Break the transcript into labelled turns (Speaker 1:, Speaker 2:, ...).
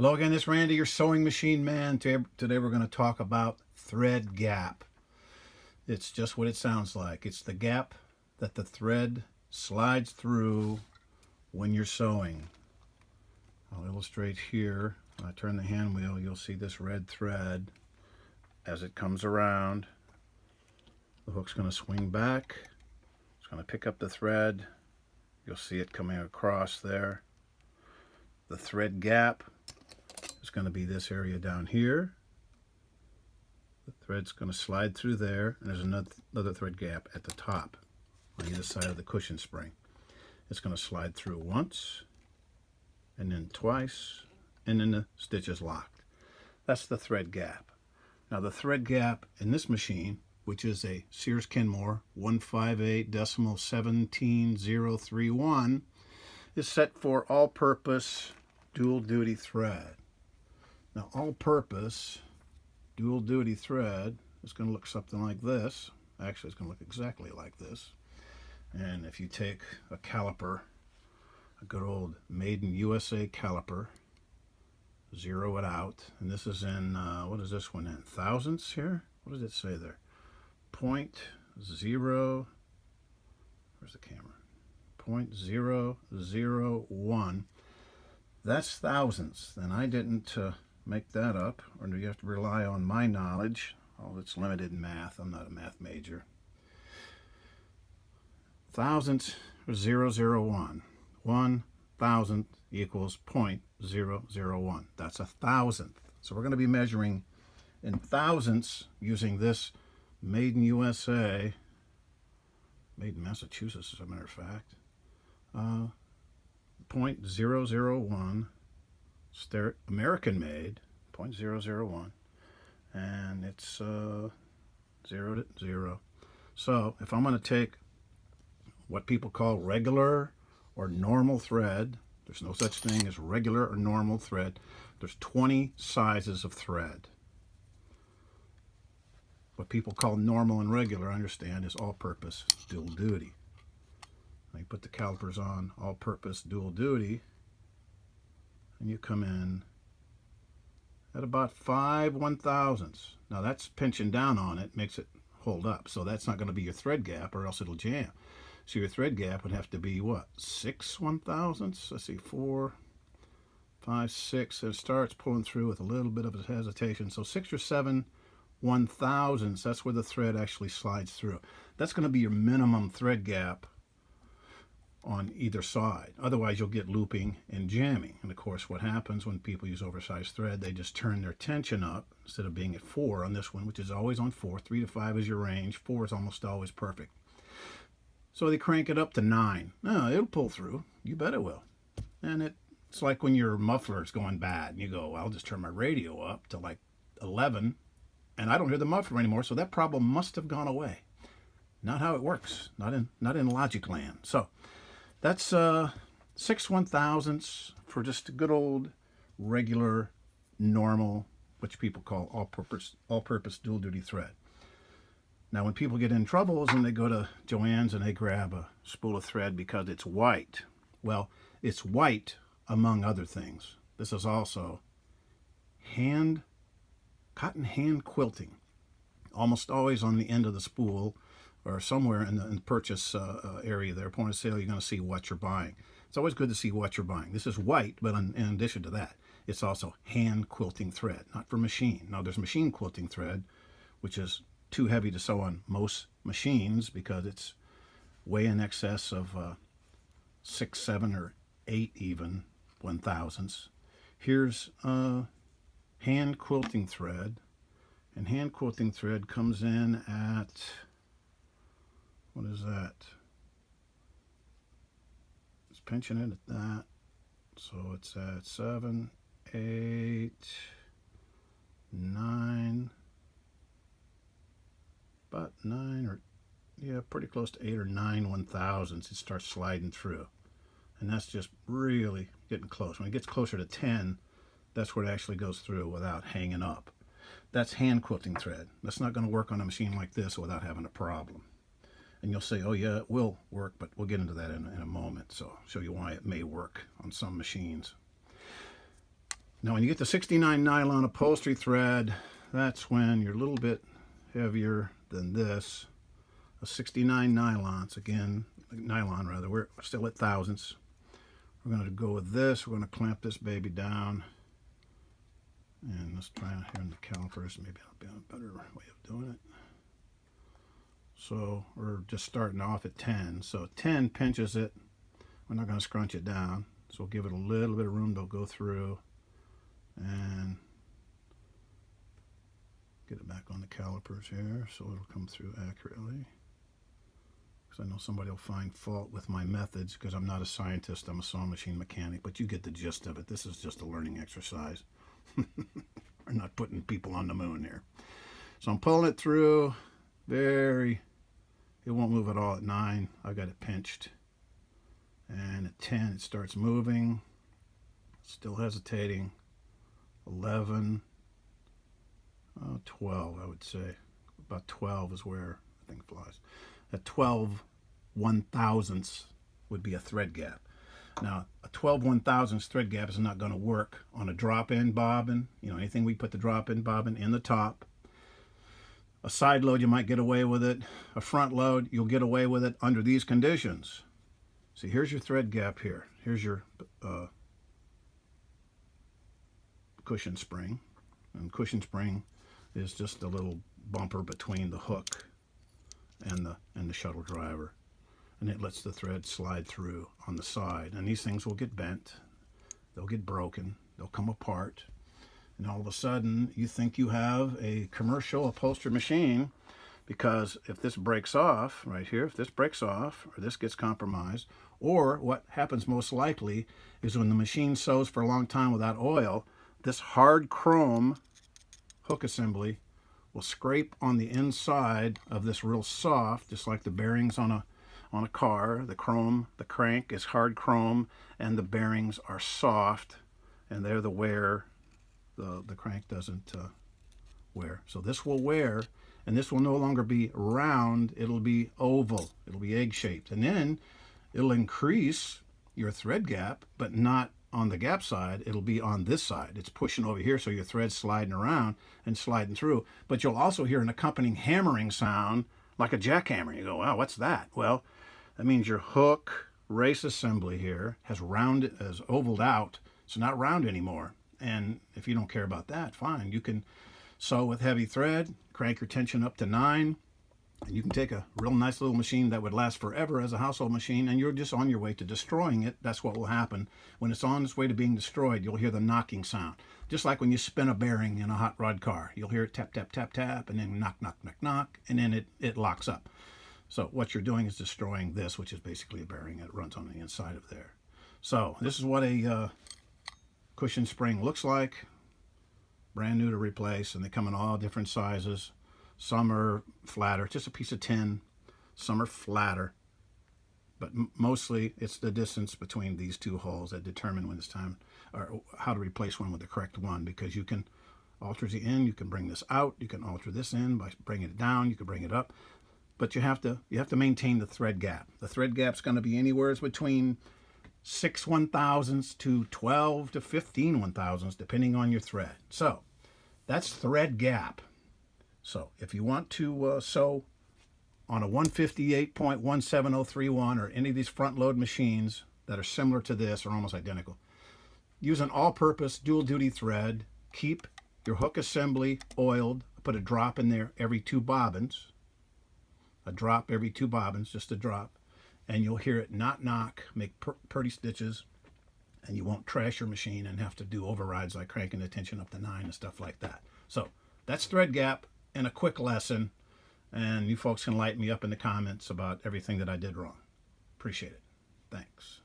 Speaker 1: Hello again, this is Randy, your sewing machine man. Today we're going to talk about thread gap. It's just what it sounds like. It's the gap that the thread slides through when you're sewing. I'll illustrate here. When I turn the hand wheel, you'll see this red thread as it comes around. The hook's going to swing back. It's going to pick up the thread. You'll see it coming across there. The thread gap is going to be this area down here. The thread's going to slide through there, and there's another thread gap at the top on either side of the cushion spring. It's going to slide through once, and then twice, and then the stitch is locked. That's the thread gap. Now the thread gap in this machine, which is a Sears Kenmore 158.17031, is set for all-purpose dual-duty thread. Now, all-purpose dual-duty thread is going to look something like this. Actually, it's going to look exactly like this. And if you take a caliper, a good old made in USA caliper, zero it out, and this is in, what is this one in? Thousandths here? What does it say there? 0.0, where's the camera? 0.001. That's thousandths, and I didn't make that up, or do you have to rely on my knowledge? Oh, it's limited in math. I'm not a math major. Thousandths are 0.001. 1 thousandth equals 0.001. That's a thousandth. So we're going to be measuring in thousandths using this made in USA, made in Massachusetts as a matter of fact, 0.001, American made, 0.001, and it's 0 to 0. So if I'm going to take what people call regular or normal thread, there's no such thing as regular or normal thread. There's 20 sizes of thread. What people call normal and regular, I understand, is all-purpose dual duty. Now you put the calipers on all-purpose dual duty, and you come in at about 5 1/1000ths. Now that's pinching down on it, makes it hold up. So that's not going to be your thread gap, or else it'll jam. So your thread gap would have to be what? 6 1/1000ths? Let's see, 4, 5, 6. It starts pulling through with a little bit of a hesitation. So 6 or 7 1/1000ths. That's where the thread actually slides through. That's going to be your minimum thread gap on either side. Otherwise you'll get looping and jamming. And of course what happens when people use oversized thread, they just turn their tension up instead of being at 4 on this one, which is always on 4. 3 to 5 is your range. 4 is almost always perfect. So they crank it up to 9. No, it'll pull through. You bet it will. And it's like when your muffler's going bad and you go, well, I'll just turn my radio up to like 11 and I don't hear the muffler anymore, so that problem must have gone away. Not how it works. Not in logic land. So that's 6 1/1000ths for just a good old regular normal, which people call all-purpose dual duty thread. Now when people get in trouble is when they go to Joann's and they grab a spool of thread because it's white. Well, it's white among other things. This is also cotton hand quilting. Almost always on the end of the spool or somewhere in the purchase area there, point of sale, you're going to see what you're buying. It's always good to see what you're buying. This is white, but in addition to that, it's also hand quilting thread, not for machine. Now there's machine quilting thread, which is too heavy to sew on most machines because it's way in excess of 6, 7, or 8 even 1/1000ths. Here's hand quilting thread, and hand quilting thread comes in at, what is that? It's pinching it at that, so it's at 7, 8, 9, about 9 or, yeah, pretty close to 8 or 9 1/1000ths. It starts sliding through, and that's just really getting close. When it gets closer to 10, that's where it actually goes through without hanging up. That's hand quilting thread. That's not going to work on a machine like this without having a problem. And you'll say, oh yeah, it will work, but we'll get into that in a moment. So I'll show you why it may work on some machines. Now when you get the 69 nylon upholstery thread, that's when you're a little bit heavier than this. A 69 nylons, again, nylon rather, we're still at thousandths. We're going to go with this, we're going to clamp this baby down. And let's try it here in the calipers, maybe that'll be a better way of doing it. So we're just starting off at 10. So 10 pinches it. We're not going to scrunch it down. So we'll give it a little bit of room to go through. And get it back on the calipers here so it'll come through accurately. Because I know somebody will find fault with my methods because I'm not a scientist, I'm a sewing machine mechanic, but you get the gist of it. This is just a learning exercise. We're not putting people on the moon here. So I'm pulling it through, it won't move at all at 9. I've got it pinched. And at 10 it starts moving, still hesitating. 11, 12 I would say. About 12 is where I think it flies. At 12 1,000ths would be a thread gap. Now a 12 1,000ths thread gap is not going to work on a drop-in bobbin. You know, anything we put the drop-in bobbin in the top. A side load you might get away with it. A front load you'll get away with it under these conditions. See, here's your thread gap here. Here's your cushion spring. And cushion spring is just a little bumper between the hook and the shuttle driver. And it lets the thread slide through on the side. And these things will get bent. They'll get broken. They'll come apart. And all of a sudden, you think you have a commercial upholstery machine, because if this breaks off, right here, if this breaks off, or this gets compromised, or what happens most likely is when the machine sews for a long time without oil, this hard chrome hook assembly will scrape on the inside of this real soft, just like the bearings on a car. The chrome, the crank is hard chrome, and the bearings are soft, and they're the wear. The crank doesn't wear. So this will wear, and this will no longer be round, it'll be oval, it'll be egg-shaped. And then it'll increase your thread gap, but not on the gap side, it'll be on this side. It's pushing over here, so your thread's sliding around and sliding through. But you'll also hear an accompanying hammering sound like a jackhammer. You go, wow, what's that? Well, that means your hook race assembly here has ovaled out. It's not round anymore. And if you don't care about that, fine. You can sew with heavy thread, crank your tension up to 9, and you can take a real nice little machine that would last forever as a household machine, and you're just on your way to destroying it. That's what will happen. When it's on its way to being destroyed, you'll hear the knocking sound. Just like when you spin a bearing in a hot rod car. You'll hear it tap, tap, tap, tap, and then knock, knock, knock, knock, and then it locks up. So what you're doing is destroying this, which is basically a bearing that runs on the inside of there. So this is what a cushion spring looks like, brand new to replace, and they come in all different sizes. Some are flatter, just a piece of tin. Some are flatter, but mostly it's the distance between these two holes that determine when it's time, or how to replace one with the correct one, because you can alter the end, you can bring this out, you can alter this end by bringing it down, you can bring it up, but you have to maintain the thread gap. The thread gap's going to be anywhere between 6 1,000ths to 12 to 15 1,000ths, depending on your thread. So that's thread gap. So if you want to sew on a 158.17031 or any of these front load machines that are similar to this or almost identical, use an all-purpose dual duty thread. Keep your hook assembly oiled. Put a drop in there every 2 bobbins. A drop every 2 bobbins, just a drop. And you'll hear it knock, knock, make pretty stitches, and you won't trash your machine and have to do overrides like cranking the tension up to 9 and stuff like that. So that's thread gap in a quick lesson, and you folks can light me up in the comments about everything that I did wrong. Appreciate it. Thanks.